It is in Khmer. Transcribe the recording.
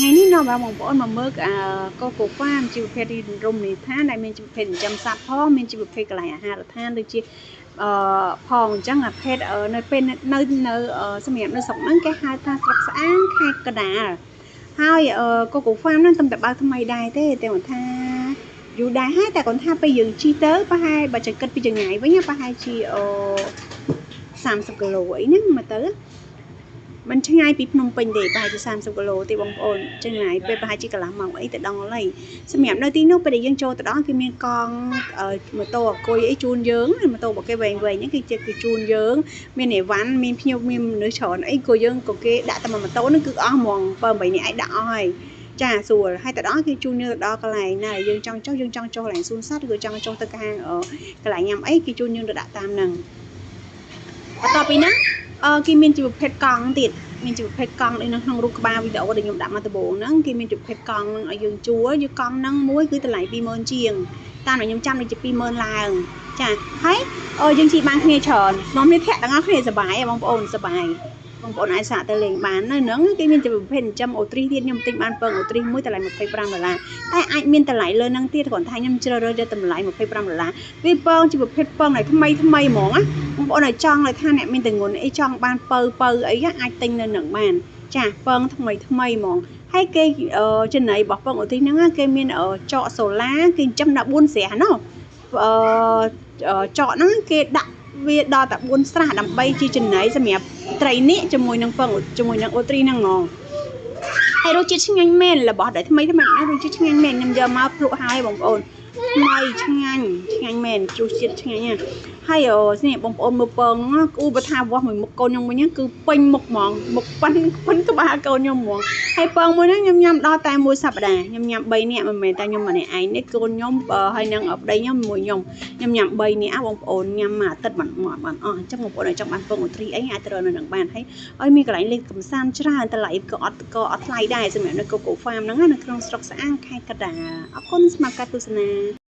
ngày ní nó bảo một ôn mà mơ cô cổ farm chịu phê đi rung này than này mình chịu phê chăm sóc phó mình chịu phê cái lại hà là than được chi phòng chắc là phê ở nơi bên nơi nơi xem nghiệm nơi sống nắng cái hai ta sạch sáng hai cái đà hai cô cổ farm nó tâm tập bao thằng mày đài thếแต่còn tha dù đài haiแต่còn tha bây giờ chi tới ba hai bà chỉ cần bây giờ ngày với nhá ba hai chi 30 គីឡូអីហ្នឹងមកទៅมันឆ្ងាយពីភ្នំពេញទេប្រហែលជា30 គីឡូទេបងប្អូនឆ្ងាយពេលប្រហែលជាកន្លះម៉ោងអីទៅដល់ហើយសម្រាប់នៅទីនោះពេលដែលយើងចូលទៅដល់គឺមានកងម៉ូតូអគុយអីជូនយើងម៉ូតូរបស់គេវែងហ្នឹងគឺជូនយើងមានអីវ៉ាន់មានភ្ញៀវមានមនុស្សច្រើនអីក៏យើងក៏គេដាក់តែម៉ូតូហ្នឹងគឺអស់ហ្មង7 8នាក់ឯងដាក់អស់ហើយចាស្រួលហើយទៅដល់គេជូនយើងទៅដល់កន្លែងណាយើងចង់ចុះកន្លែងសួនសត្វឬចង់ចុះទៅខាងកន្លែងញ៉ាំអីគេជូនយើងទៅដាក់តាមហ្នឹងបន្ទាប់ពីហ្នឹងគេមានជីវភាពកង់ទៀតមានជីវភាពកង់នៅក្នុងរូបក្បាលវីដេអូដែលខ្ញុំដាក់មកដំបូងហ្នឹងគេមានជីវភាពកង់នឹងឲ្យយើងជួលយកកង់ហ្នឹងមួយគឺតម្លៃ 20,000 ជាងតាមដែលខ្ញុំចាំដូចជា 20,000 ឡើងចាហើយយើងជិះបានគ្នាច្រើននាំគ្នាធាក់ទាំងអស់គ្នាសប្បាយបងប្អូនសប្បាយបងប្អូនអាចសាកទៅលេងបាននៅហ្នឹងគេមានជីវភាពចិញ្ចឹមអូទ្រីទៀតខ្ញុំទិញបានពងអូទ្រីមួយតម្លៃ $25តែអាចមានតម្លៃលើហ្នឹងទៀតគ្រាន់តែខ្ញុំជ្រើសរើសយកតម្លៃ $25វាពងជីវភាពពងឲ្យថ្មីហ្មងណាបងប្អូនឲ្យចង់ឲ្យថាអ្នកមានតងន់អីចង់បានពៅអីអាចទិញនៅនឹងបានចាពងថ្មីហ្មងហើយគេចំណីរបស់ពងអូទ្រីហ្នឹងគេមានចកសូឡាគេចិញ្ចឹមដល់4ស្រះណោះចកហ្នឹងគេដាក់វាដល់តែ4ស្រះដើម្បីជាចំណីសម្រាប់ត្រីនេះជាមួយនឹងពងជាមួយនឹងអូទ្រីហ្នឹងហ្មងហើយរសជាតិឆ្ងាញ់មែនរបស់ដែលថ្មីរសជាតិឆ្ងាញ់មែនខ្ញុំយកមកភ្លក់ហើយបងប្អូនថ្មីឆ្ងាញ់មែនរសជាតិឆ្ងាញ់ណាស់ហើយនេះបងប្អូនមើលពងហ្នឹងគូបើថាវាស់មួយមុខកូនខ្ញុំវិញគឺពេញមុខហ្មងមុខប៉ិនក្បាលកូនខ្ញុំហ្មងហើយពងមួយហ្នឹងខ្ញុំញ៉ាំដល់តែមួយសប្តាហ៍ខ្ញុំញ៉ាំ3នាក់មិនមែនតែខ្ញុំម្នាក់ឯងនេះកូនខ្ញុំហើយនឹងប្តីខ្ញុំមួយខ្ញុំញ៉ាំ3នាក់បងប្អូនញ៉ាំមួយអាទិត្យបានអស់អញ្ចឹងបងប្អូនឲ្យចង់បានពងអូទ្រីអីអាចទៅរកនៅនឹងបានហើយមានកន្លែងលេងកម្សាន្តច្រើនតម្លៃក៏អត់ថ្លៃដែរសម្រាប់នៅកូកូហ្វាមហ្នឹងនៅក្នុងស្រុកស្អាងខេត្តកណ្ដាលអរគុណសម្រាប់ការទស្សនា